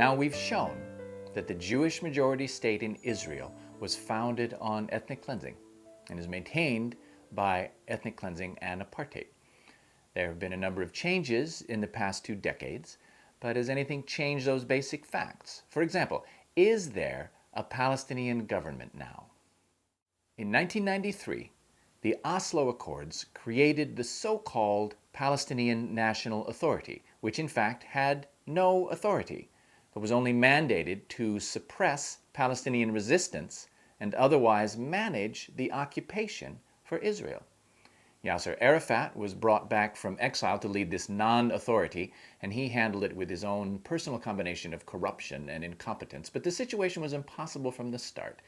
Now we've shown that the Jewish majority state in Israel was founded on ethnic cleansing and is maintained by ethnic cleansing and apartheid. There have been a number of changes in the past 2 decades, but has anything changed those basic facts? For example, is there a Palestinian government now? In 1993, the Oslo Accords created the so-called Palestinian National Authority, which in fact had no authority, but was only mandated to suppress Palestinian resistance and otherwise manage the occupation for Israel. Yasser Arafat was brought back from exile to lead this non-authority, and he handled it with his own personal combination of corruption and incompetence. But the situation was impossible from the start.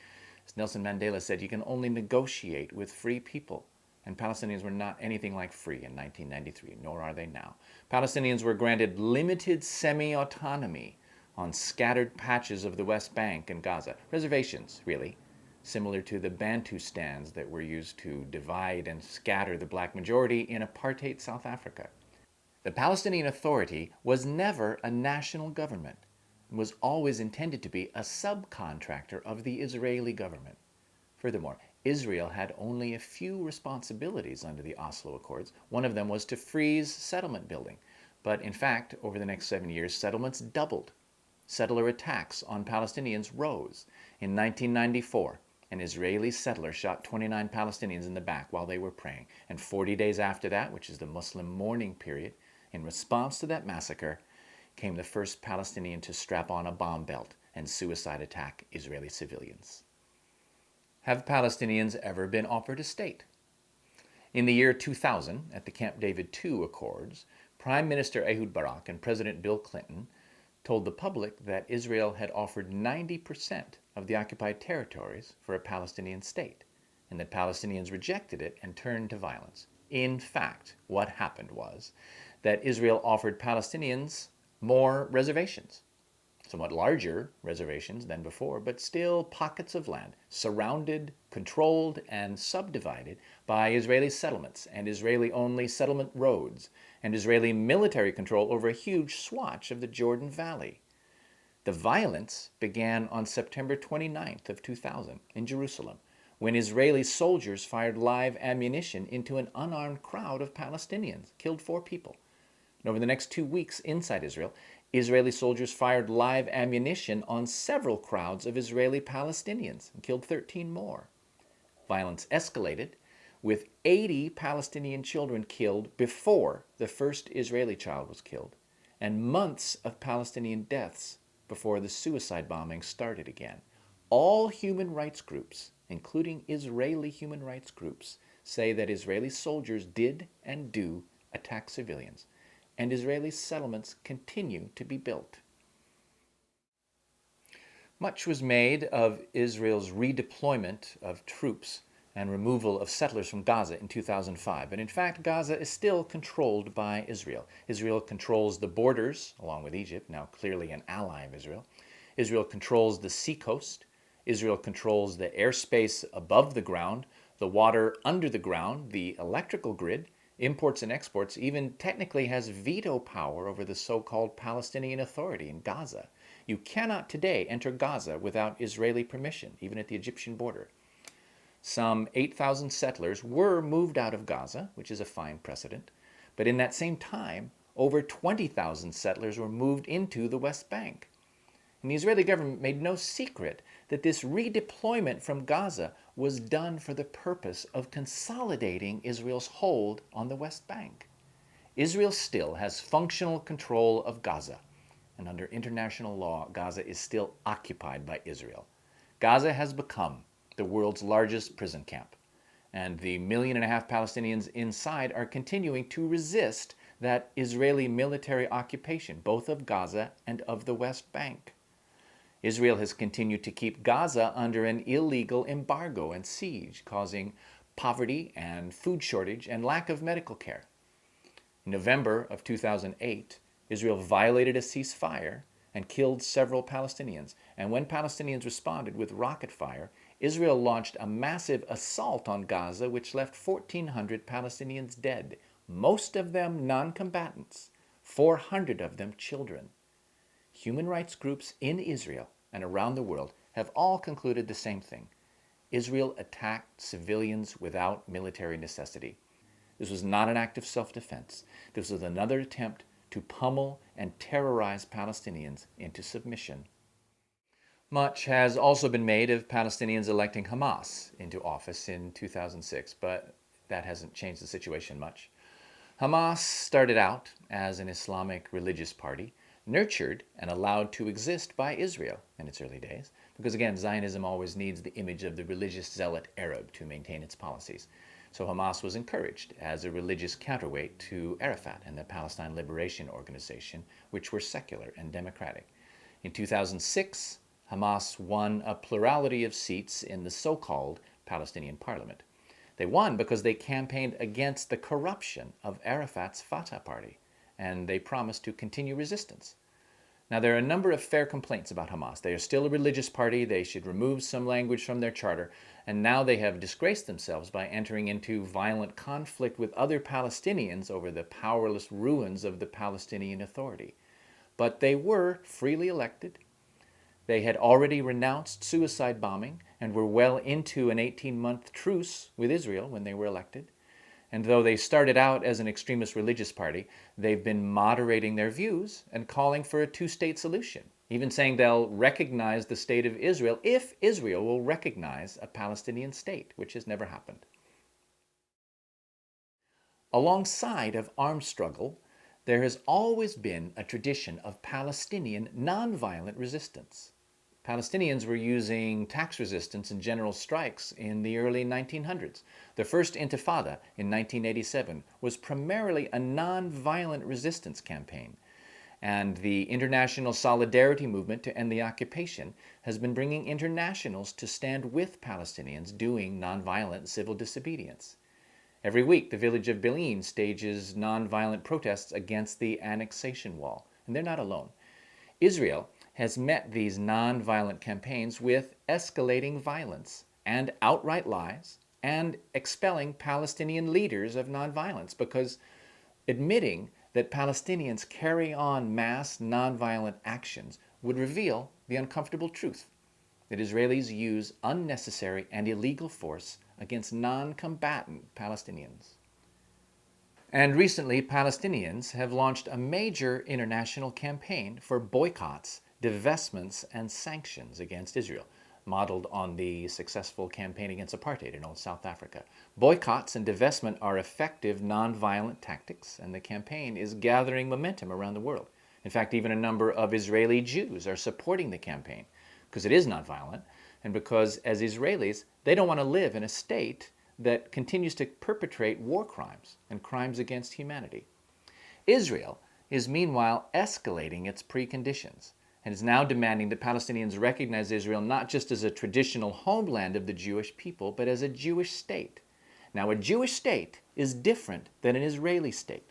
As Nelson Mandela said, you can only negotiate with free people. And Palestinians were not anything like free in 1993, nor are they now. Palestinians were granted limited semi-autonomy on scattered patches of the West Bank and Gaza. Reservations, really, similar to the Bantustans that were used to divide and scatter the black majority in apartheid South Africa. The Palestinian Authority was never a national government and was always intended to be a subcontractor of the Israeli government. Furthermore, Israel had only a few responsibilities under the Oslo Accords. One of them was to freeze settlement building. But in fact, over the next 7 years, settlements doubled. Settler attacks on Palestinians rose. In 1994, an Israeli settler shot 29 Palestinians in the back while they were praying. And 40 days after that, which is the Muslim mourning period, in response to that massacre, came the first Palestinian to strap on a bomb belt and suicide attack Israeli civilians. Have Palestinians ever been offered a state? In the year 2000, at the Camp David II Accords, Prime Minister Ehud Barak and President Bill Clinton told the public that Israel had offered 90% of the occupied territories for a Palestinian state, and that Palestinians rejected it and turned to violence. In fact, what happened was that Israel offered Palestinians more reservations, somewhat larger reservations than before, but still pockets of land, surrounded, controlled, and subdivided by Israeli settlements and Israeli-only settlement roads, and Israeli military control over a huge swatch of the Jordan Valley. The violence began on September 29th of 2000 in Jerusalem, when Israeli soldiers fired live ammunition into an unarmed crowd of Palestinians, killed 4 people. And over the next 2 weeks inside Israel, Israeli soldiers fired live ammunition on several crowds of Israeli Palestinians and killed 13 more. Violence escalated, with 80 Palestinian children killed before the first Israeli child was killed, and months of Palestinian deaths before the suicide bombing started again. All human rights groups, including Israeli human rights groups, say that Israeli soldiers did and do attack civilians, and Israeli settlements continue to be built. Much was made of Israel's redeployment of troops and removal of settlers from Gaza in 2005. But in fact, Gaza is still controlled by Israel. Israel controls the borders, along with Egypt, now clearly an ally of Israel. Israel controls the seacoast. Israel controls the airspace above the ground, the water under the ground, the electrical grid, imports and exports, even technically has veto power over the so-called Palestinian Authority in Gaza. You cannot today enter Gaza without Israeli permission, even at the Egyptian border. Some 8,000 settlers were moved out of Gaza, which is a fine precedent, but in that same time, over 20,000 settlers were moved into the West Bank. And the Israeli government made no secret that this redeployment from Gaza was done for the purpose of consolidating Israel's hold on the West Bank. Israel still has functional control of Gaza, and under international law, Gaza is still occupied by Israel. Gaza has become the world's largest prison camp, and the 1.5 million Palestinians inside are continuing to resist that Israeli military occupation, both of Gaza and of the West Bank. Israel has continued to keep Gaza under an illegal embargo and siege, causing poverty and food shortage and lack of medical care. In November of 2008, Israel violated a ceasefire and killed several Palestinians. And when Palestinians responded with rocket fire, Israel launched a massive assault on Gaza, which left 1,400 Palestinians dead, most of them non-combatants, 400 of them children. human rights groups in Israel and around the world have all concluded the same thing. Israel attacked civilians without military necessity. This was not an act of self-defense. This was another attempt to pummel and terrorize Palestinians into submission. Much has also been made of Palestinians electing Hamas into office in 2006, but that hasn't changed the situation much. Hamas started out as an Islamic religious party, nurtured and allowed to exist by Israel in its early days, because again, Zionism always needs the image of the religious zealot Arab to maintain its policies. So Hamas was encouraged as a religious counterweight to Arafat and the Palestine Liberation Organization, which were secular and democratic. In 2006, Hamas won a plurality of seats in the so-called Palestinian parliament. They won because they campaigned against the corruption of Arafat's Fatah party, and they promised to continue resistance. Now, there are a number of fair complaints about Hamas. They are still a religious party. They should remove some language from their charter. And now they have disgraced themselves by entering into violent conflict with other Palestinians over the powerless ruins of the Palestinian Authority. But they were freely elected. They had already renounced suicide bombing and were well into an 18-month truce with Israel when they were elected. And though they started out as an extremist religious party, they've been moderating their views and calling for a two-state solution, even saying they'll recognize the state of Israel if Israel will recognize a Palestinian state, which has never happened. Alongside of armed struggle, there has always been a tradition of Palestinian nonviolent resistance. Palestinians were using tax resistance and general strikes in the early 1900s. The first Intifada in 1987 was primarily a nonviolent resistance campaign. And the international solidarity movement to end the occupation has been bringing internationals to stand with Palestinians doing nonviolent civil disobedience. Every week, the village of Belin stages nonviolent protests against the annexation wall, and they're not alone. Israel has met these nonviolent campaigns with escalating violence and outright lies and expelling Palestinian leaders of nonviolence, because admitting that Palestinians carry on mass nonviolent actions would reveal the uncomfortable truth that Israelis use unnecessary and illegal force against non-combatant Palestinians. And recently, Palestinians have launched a major international campaign for boycotts, divestments, and sanctions against Israel, modeled on the successful campaign against apartheid in old South Africa. Boycotts and divestment are effective nonviolent tactics, and the campaign is gathering momentum around the world. In fact, even a number of Israeli Jews are supporting the campaign because it is nonviolent, and because as Israelis, they don't want to live in a state that continues to perpetrate war crimes and crimes against humanity. Israel is meanwhile escalating its preconditions and is now demanding that Palestinians recognize Israel not just as a traditional homeland of the Jewish people, but as a Jewish state. Now, a Jewish state is different than an Israeli state.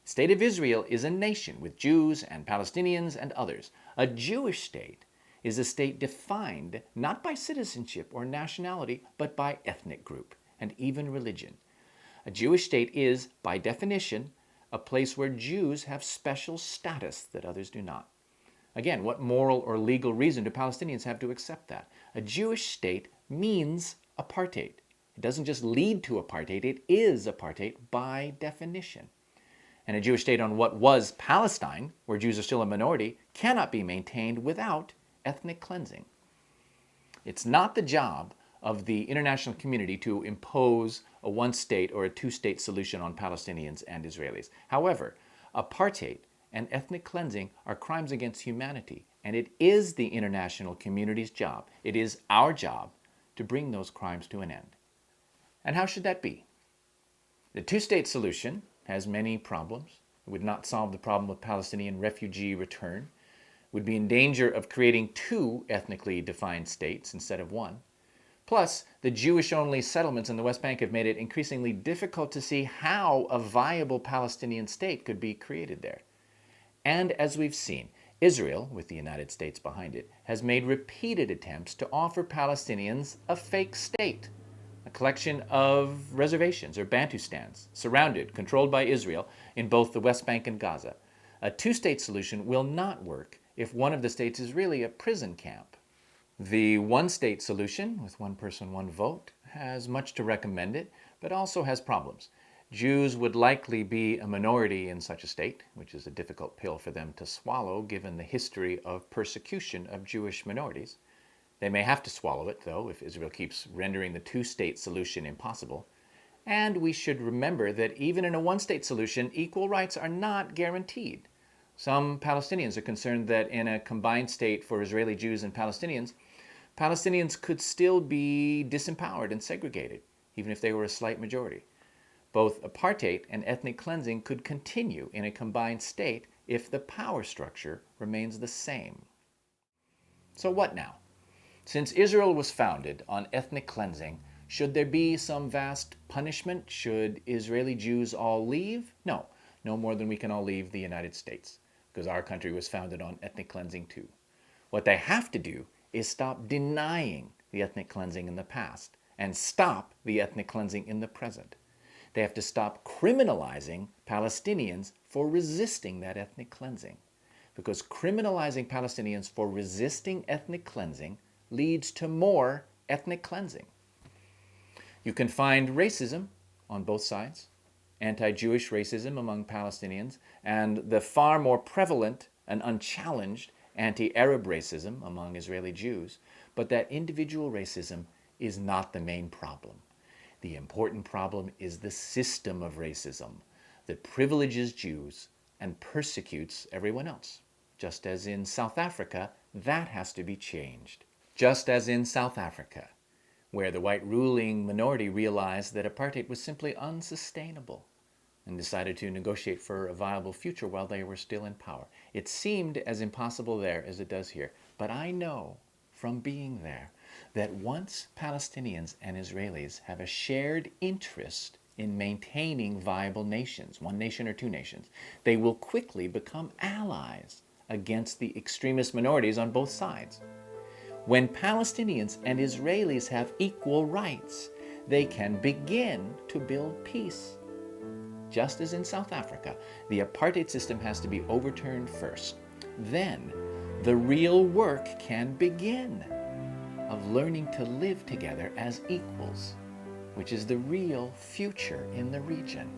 The state of Israel is a nation with Jews and Palestinians and others. A Jewish state is a state defined not by citizenship or nationality, but by ethnic group and even religion. A Jewish state is, by definition, a place where Jews have special status that others do not. Again, what moral or legal reason do Palestinians have to accept that? A Jewish state means apartheid. It doesn't just lead to apartheid, it is apartheid by definition. And a Jewish state on what was Palestine, where Jews are still a minority, cannot be maintained without ethnic cleansing. It's not the job of the international community to impose a one-state or a two-state solution on Palestinians and Israelis. However, apartheid and ethnic cleansing are crimes against humanity, and it is the international community's job, it is our job, to bring those crimes to an end. And how should that be? The two-state solution has many problems. It would not solve the problem of Palestinian refugee return, would be in danger of creating two ethnically defined states instead of one. Plus, the Jewish-only settlements in the West Bank have made it increasingly difficult to see how a viable Palestinian state could be created there. And as we've seen, Israel, with the United States behind it, has made repeated attempts to offer Palestinians a fake state, a collection of reservations or Bantustans, surrounded, controlled by Israel, in both the West Bank and Gaza. A two-state solution will not work if one of the states is really a prison camp. The one-state solution, with one person, one vote, has much to recommend it, but also has problems. Jews would likely be a minority in such a state, which is a difficult pill for them to swallow given the history of persecution of Jewish minorities. They may have to swallow it, though, if Israel keeps rendering the two-state solution impossible. And we should remember that even in a one-state solution, equal rights are not guaranteed. Some Palestinians are concerned that in a combined state for Israeli Jews and Palestinians, Palestinians could still be disempowered and segregated, even if they were a slight majority. Both apartheid and ethnic cleansing could continue in a combined state if the power structure remains the same. So what now? Since Israel was founded on ethnic cleansing, should there be some vast punishment? Should Israeli Jews all leave? No, no more than we can all leave the United States, because our country was founded on ethnic cleansing too. What they have to do is stop denying the ethnic cleansing in the past and stop the ethnic cleansing in the present. They have to stop criminalizing Palestinians for resisting that ethnic cleansing, because criminalizing Palestinians for resisting ethnic cleansing leads to more ethnic cleansing. You can find racism on both sides, anti-Jewish racism among Palestinians, and the far more prevalent and unchallenged anti-Arab racism among Israeli Jews, but that individual racism is not the main problem. The important problem is the system of racism that privileges Jews and persecutes everyone else. Just as in South Africa, that has to be changed. Just as in South Africa, where the white ruling minority realized that apartheid was simply unsustainable and decided to negotiate for a viable future while they were still in power. It seemed as impossible there as it does here, but I know from being there that once Palestinians and Israelis have a shared interest in maintaining viable nations, one nation or two nations, they will quickly become allies against the extremist minorities on both sides. When Palestinians and Israelis have equal rights, they can begin to build peace. Just as in South Africa, the apartheid system has to be overturned first. Then, the real work can begin of learning to live together as equals, which is the real future in the region.